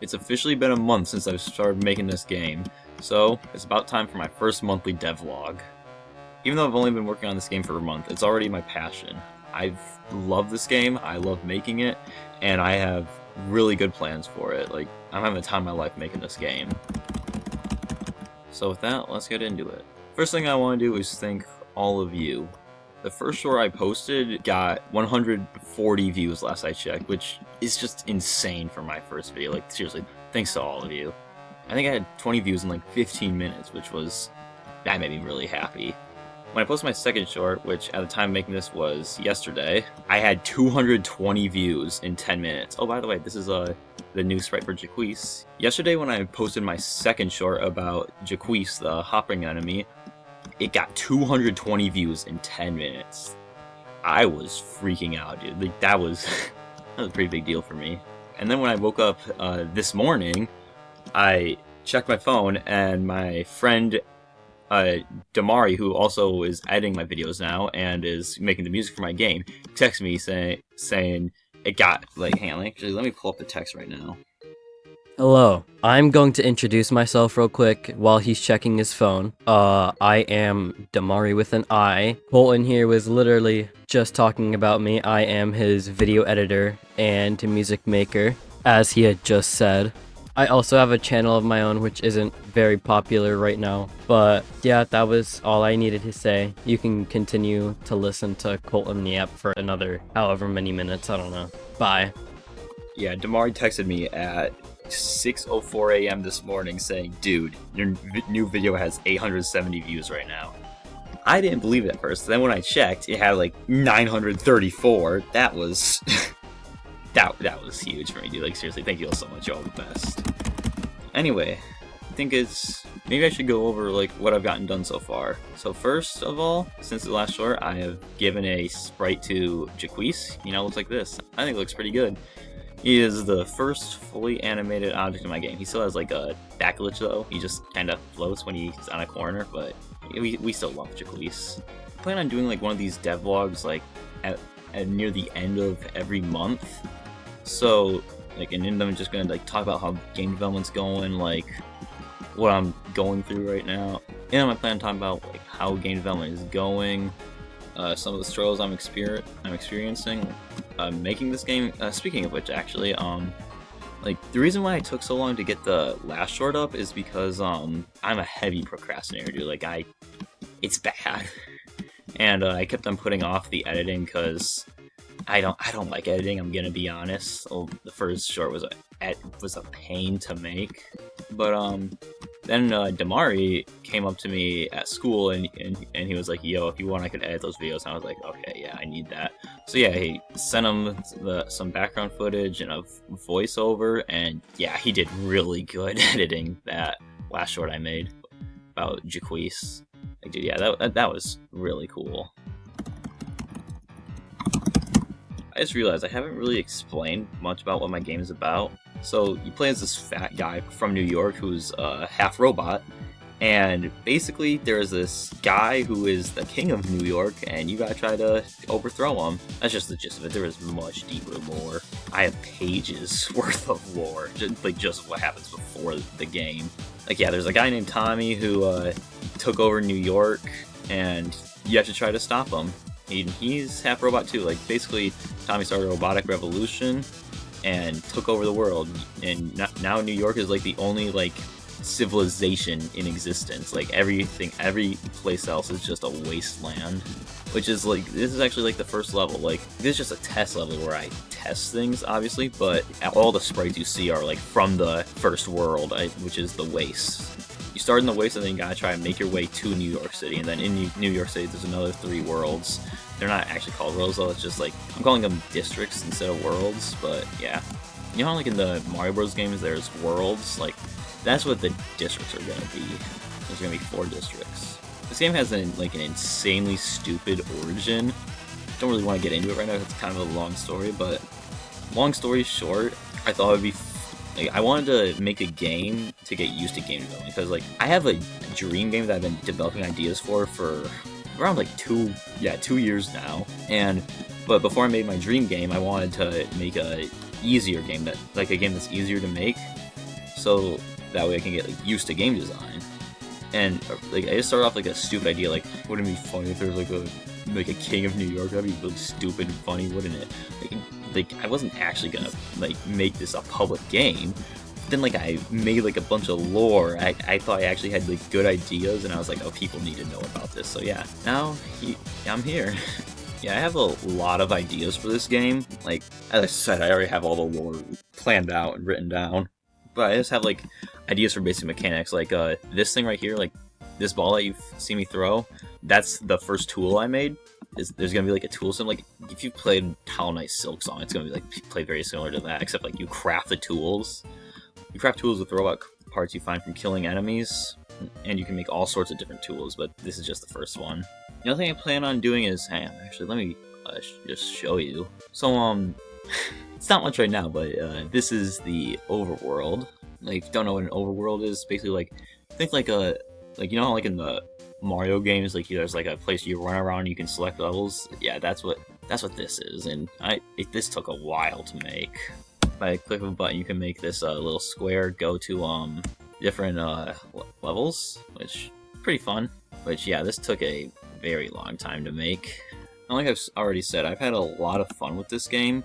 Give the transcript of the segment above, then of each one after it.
It's officially been a month since I've started making this game, so it's about time for my first monthly devlog. Even though I've only been working on this game for a month, it's already my passion. I love this game, I love making it, and I have really good plans for it. Like, I'm having the time of my life making this game. So with that, let's get into it. First thing I want to do is thank all of you. The first short I posted got 140 views last I checked, which is just insane for my first video. Like, seriously, thanks to all of you. I think I had 20 views in like 15 minutes, that made me really happy. When I posted my second short, which at the time of making this was yesterday, I had 220 views in 10 minutes. Oh, by the way, this is the new sprite for Jaquise. Yesterday when I posted my second short about Jaquise, the hopping enemy, it got 220 views in 10 minutes. I was freaking out, dude. Like, that was a pretty big deal for me. And then when I woke up this morning, I checked my phone, and my friend Damari, who also is editing my videos now and is making the music for my game, texted me saying it got, like, hang on, actually, let me pull up the text right now. Hello, I'm going to introduce myself real quick while he's checking his phone. I am Damari with an I. Colton here was literally just talking about me. I am his video editor and music maker, as he had just said. I also have a channel of my own, which isn't very popular right now. But yeah, that was all I needed to say. You can continue to listen to Colton Yap for another however many minutes, I don't know. Bye. Yeah, Damari texted me at 6:04 a.m. this morning saying, dude, your new video has 870 views right now. I didn't believe it at first. Then when I checked, it had like 934. That was that was huge for me, dude. Like, seriously, thank you all so much. You're all the best. Anyway, I think maybe I should go over like what I've gotten done so far. So first of all, since the last short, I have given a sprite to Jaquise. You know, it looks like this. I think it looks pretty good. He is the first fully animated object in my game. He still has like a back glitch though. He just kind of floats when he's on a corner, but we still love Jaquise. I plan on doing like one of these devlogs like at near the end of every month. So like, and in them I'm just gonna like talk about how game development's going, like what I'm going through right now. And I plan on talking about like how game development is going. Some of the struggles I'm experiencing making this game. Speaking of which, actually, like the reason why it took so long to get the last short up is because I'm a heavy procrastinator, dude. Like it's bad, and I kept on putting off the editing because I don't like editing. I'm gonna be honest. The first short was a pain to make, but then Damari came up to me at school and he was like, yo, if you want I could edit those videos, and I was like, okay, yeah, I need that. So yeah, he sent him some background footage and a voiceover, and yeah, he did really good editing that last short I made about Jaquise. Like, dude, yeah, that was really cool. I just realized I haven't really explained much about what my game is about. So you play as this fat guy from New York who's half robot, and basically there's this guy who is the king of New York, and you gotta try to overthrow him. That's just the gist of it. There is much deeper lore. I have pages worth of lore, just what happens before the game. Like, yeah, there's a guy named Tommy who took over New York, and you have to try to stop him. He's half robot too. Like, basically, Tommy started a robotic revolution and took over the world, and now New York is like the only like civilization in existence. Like, every place else is just a wasteland, which is like, this is actually like the first level. Like, this is just a test level where I test things, obviously, but all the sprites you see are like from the first world, which is the waste. You start in the waste, and then you gotta try and make your way to New York City, and then in New York City there's another 3 worlds. They're not actually called worlds though, it's just like, I'm calling them districts instead of worlds, but yeah. You know how like in the Mario Bros games there's worlds? Like, that's what the districts are gonna be. There's gonna be 4 districts. This game has an insanely stupid origin. Don't really want to get into it right now, it's kind of a long story, but long story short, I thought it would be I wanted to make a game to get used to game development, because like, I have a dream game that I've been developing ideas for around like 2 years now, but before I made my dream game, I wanted to make a easier game, a game that's easier to make, so that way I can get like used to game design. And like I just started off like a stupid idea, like wouldn't it be funny if there was like a king of New York? That'd be really stupid and funny, wouldn't it? Like I wasn't actually gonna like make this a public game. Then like I made like a bunch of lore. I thought I actually had like good ideas, and I was like, oh, people need to know about this. So yeah, now I'm here. Yeah, I have a lot of ideas for this game. Like as I said, I already have all the lore planned out and written down. But I just have like ideas for basic mechanics, like this thing right here, like this ball that you see me throw. That's the first tool I made. There's gonna be like a tool sim. Like if you played Hollow Knight Silk Song, it's gonna be like play very similar to that, except like you craft the tools. You craft tools with robot parts you find from killing enemies, and you can make all sorts of different tools. But this is just the first one. The other thing I plan on doing is, hang on, actually, let me just show you. So it's not much right now, but this is the overworld. Like, if you don't know what an overworld is, basically like think like a you know how like in the Mario games, like there's like a place you run around and you can select levels. Yeah, that's what this is, and this took a while to make. By a click of a button, you can make this little square go to different levels, which is pretty fun. But yeah, this took a very long time to make. And like I've already said, I've had a lot of fun with this game,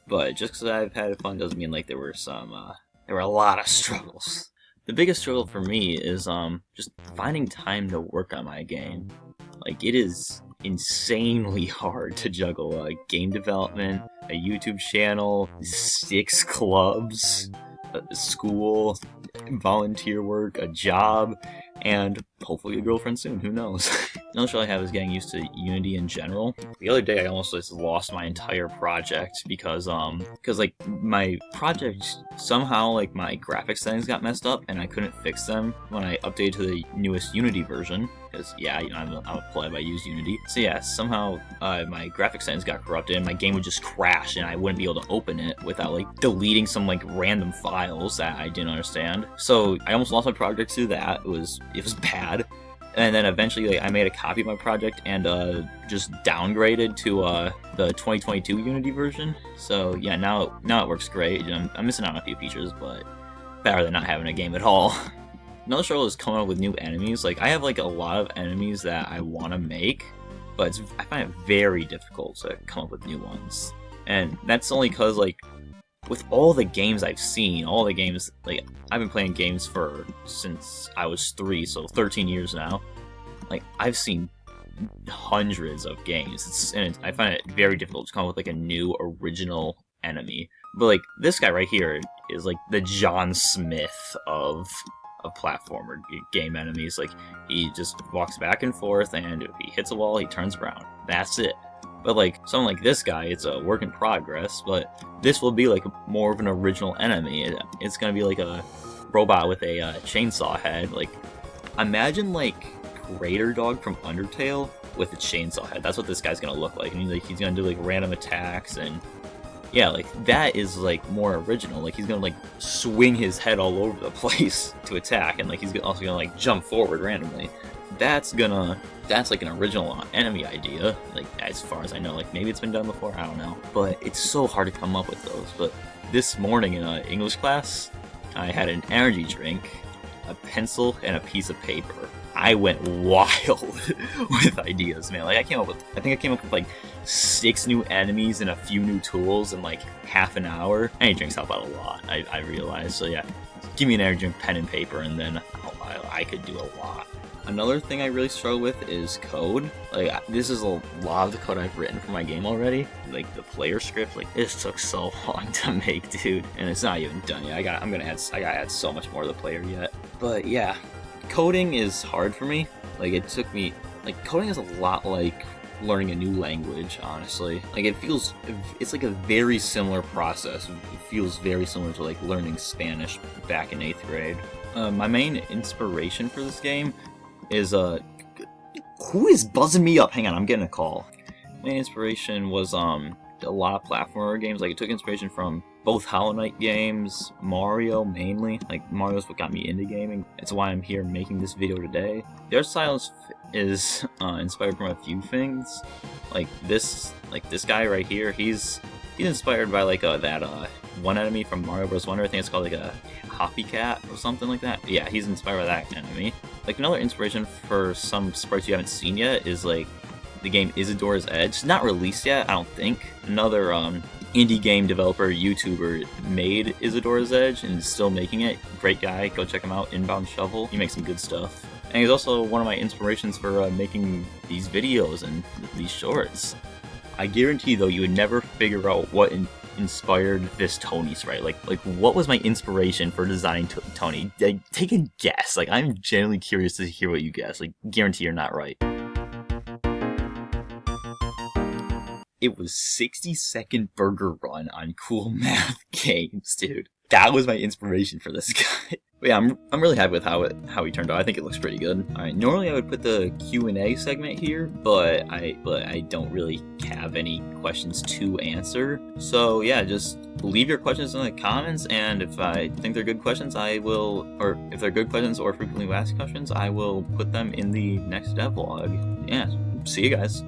but just because I've had fun doesn't mean like there were a lot of struggles. The biggest struggle for me is just finding time to work on my game. Like, it is insanely hard to juggle game development, a YouTube channel, 6 clubs, a school, volunteer work, a job, and hopefully a girlfriend soon, who knows. Another struggle I have is getting used to Unity in general. The other day I almost just lost my entire project because like my project somehow like my graphics settings got messed up and I couldn't fix them when I updated to the newest Unity version. Because yeah, you know, I'm a pleb, I use Unity. So yeah, somehow my graphics settings got corrupted and my game would just crash and I wouldn't be able to open it without like deleting some like random files that I didn't understand. So I almost lost my project to that. It was bad. And then eventually like, I made a copy of my project and just downgraded to the 2022 Unity version. So yeah, now it works great. I'm missing out on a few features, but better than not having a game at all. Another struggle is coming up with new enemies. Like, I have like a lot of enemies that I want to make, but I find it very difficult to come up with new ones. And that's only because, like, with all the games I've seen, all the games, like, I've been playing games since I was 3, so 13 years now. Like, I've seen hundreds of games, and I find it very difficult to come up with, like, a new, original enemy. But, like, this guy right here is, like, the John Smith of platformer game enemies. Like, he just walks back and forth, and if he hits a wall, he turns around. That's it. But like someone like this guy, it's a work in progress, but this will be like more of an original enemy. It's gonna be like a robot with a chainsaw head. Like, imagine like Raider Dog from Undertale with a chainsaw head. That's what this guy's gonna look like. And he's gonna do like random attacks, and yeah, like that is like more original. Like, he's gonna like swing his head all over the place to attack, and like he's also gonna like jump forward randomly. That's like an original enemy idea, like as far as I know. Like, maybe it's been done before, I don't know. But it's so hard to come up with those. But this morning in English class, I had an energy drink, a pencil, and a piece of paper. I went wild with ideas, man. Like, I think I came up with like 6 new enemies and a few new tools in like half an hour. Energy drinks help out a lot, I realized. So yeah, give me an energy drink, pen and paper, and then I could do a lot. Another thing I really struggle with is code. Like, this is a lot of the code I've written for my game already. Like, the player script, like, this took so long to make, dude. And it's not even done yet. I gotta add so much more to the player yet. But yeah, coding is hard for me. Like, coding is a lot like learning a new language, honestly. Like, it's like a very similar process. It feels very similar to like learning Spanish back in 8th grade. My main inspiration for this game is who is buzzing me up? Hang on, I'm getting a call. Main inspiration was a lot of platformer games. Like, it took inspiration from both Hollow Knight games, Mario mainly. Like, Mario's what got me into gaming. It's why I'm here making this video today. The art style is inspired from a few things. Like this guy right here, he's inspired by like that one enemy from Mario Bros. Wonder. I think it's called like a Hoppy Cat or something like that. Yeah, he's inspired by that enemy. Like, another inspiration for some sprites you haven't seen yet is like the game Isadora's Edge. It's not released yet, I don't think. Another indie game developer, YouTuber made Isadora's Edge and is still making it. Great guy, go check him out, Inbound Shovel. He makes some good stuff. And he's also one of my inspirations for making these videos and these shorts. I guarantee though you would never figure out what inspired this Tony sprite. Like what was my inspiration for designing Tony? Take a guess. Like, I'm genuinely curious to hear what you guess. Like, guarantee you're not right. It was 60-second burger run on Cool Math Games, dude. That was my inspiration for this guy. But yeah, I'm really happy with how he turned out. I think it looks pretty good. Alright, normally I would put the Q&A segment here, but I don't really have any questions to answer. So yeah, just leave your questions in the comments, and if I think they're good questions, or if they're good questions or frequently asked questions, I will put them in the next devlog. Yeah, see you guys.